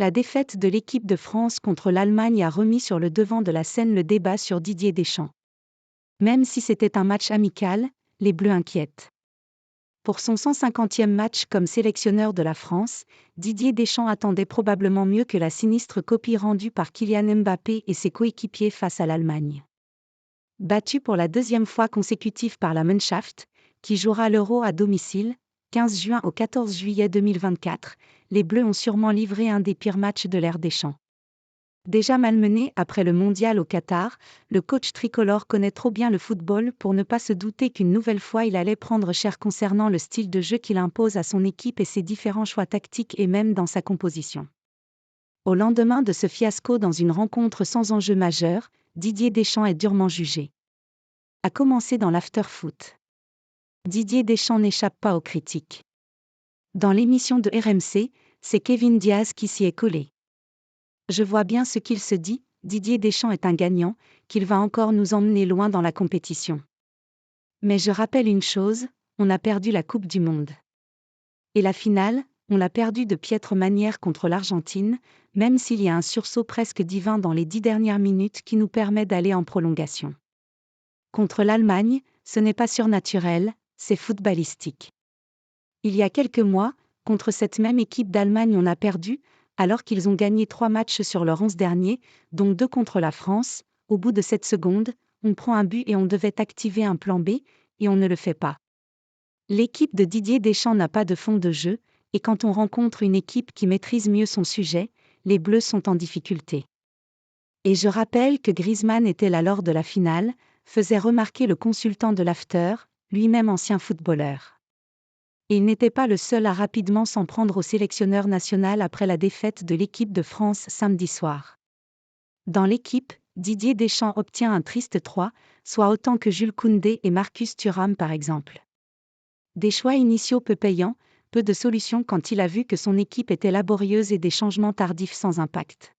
La défaite de l'équipe de France contre l'Allemagne a remis sur le devant de la scène le débat sur Didier Deschamps. Même si c'était un match amical, les Bleus inquiètent. Pour son 150e match comme sélectionneur de la France, Didier Deschamps attendait probablement mieux que la sinistre copie rendue par Kylian Mbappé et ses coéquipiers face à l'Allemagne. Battu pour la deuxième fois consécutive par la Mannschaft, qui jouera l'Euro à domicile, 15 juin au 14 juillet 2024, les Bleus ont sûrement livré un des pires matchs de l'ère Deschamps. Déjà malmené après le mondial au Qatar, le coach tricolore connaît trop bien le football pour ne pas se douter qu'une nouvelle fois il allait prendre cher concernant le style de jeu qu'il impose à son équipe et ses différents choix tactiques et même dans sa composition. Au lendemain de ce fiasco dans une rencontre sans enjeu majeur, Didier Deschamps est durement jugé. À commencer dans l'after-foot. Didier Deschamps n'échappe pas aux critiques. Dans l'émission de RMC, c'est Kevin Diaz qui s'y est collé. Je vois bien ce qu'il se dit, Didier Deschamps est un gagnant, qu'il va encore nous emmener loin dans la compétition. Mais je rappelle une chose, on a perdu la Coupe du Monde. Et la finale, on l'a perdue de piètre manière contre l'Argentine, même s'il y a un sursaut presque divin dans les 10 dernières minutes qui nous permet d'aller en prolongation. Contre l'Allemagne, ce n'est pas surnaturel, c'est footballistique. Il y a quelques mois, contre cette même équipe d'Allemagne on a perdu, alors qu'ils ont gagné 3 matchs sur leurs 11 derniers, dont 2 contre la France. Au bout de 7 secondes, on prend un but et on devait activer un plan B, et on ne le fait pas. L'équipe de Didier Deschamps n'a pas de fond de jeu, et quand on rencontre une équipe qui maîtrise mieux son sujet, les Bleus sont en difficulté. Et je rappelle que Griezmann était là lors de la finale, faisait remarquer le consultant de l'after, lui-même ancien footballeur. Et il n'était pas le seul à rapidement s'en prendre au sélectionneur national après la défaite de l'équipe de France samedi soir. Dans l'équipe, Didier Deschamps obtient un triste 3, soit autant que Jules Koundé et Marcus Thuram par exemple. Des choix initiaux peu payants, peu de solutions quand il a vu que son équipe était laborieuse et des changements tardifs sans impact.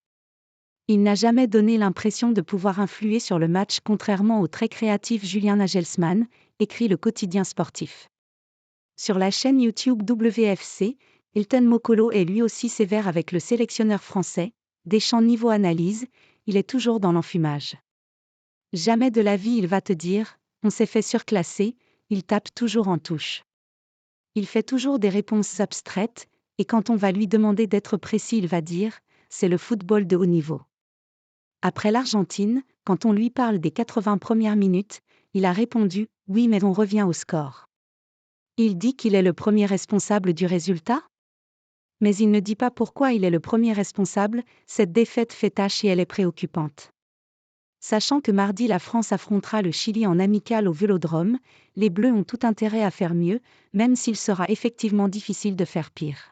Il n'a jamais donné l'impression de pouvoir influer sur le match contrairement au très créatif Julien Nagelsmann, écrit le quotidien sportif. Sur la chaîne YouTube WFC, Hilton Mokolo est lui aussi sévère avec le sélectionneur français. Deschamps niveau analyse, il est toujours dans l'enfumage. Jamais de la vie il va te dire « on s'est fait surclasser », il tape toujours en touche. Il fait toujours des réponses abstraites, et quand on va lui demander d'être précis il va dire « c'est le football de haut niveau ». Après l'Argentine, quand on lui parle des 80 premières minutes, il a répondu « oui mais on revient au score ». Il dit qu'il est le premier responsable du résultat ? Mais il ne dit pas pourquoi il est le premier responsable, cette défaite fait tache et elle est préoccupante. Sachant que mardi la France affrontera le Chili en amical au Vélodrome, les Bleus ont tout intérêt à faire mieux, même s'il sera effectivement difficile de faire pire.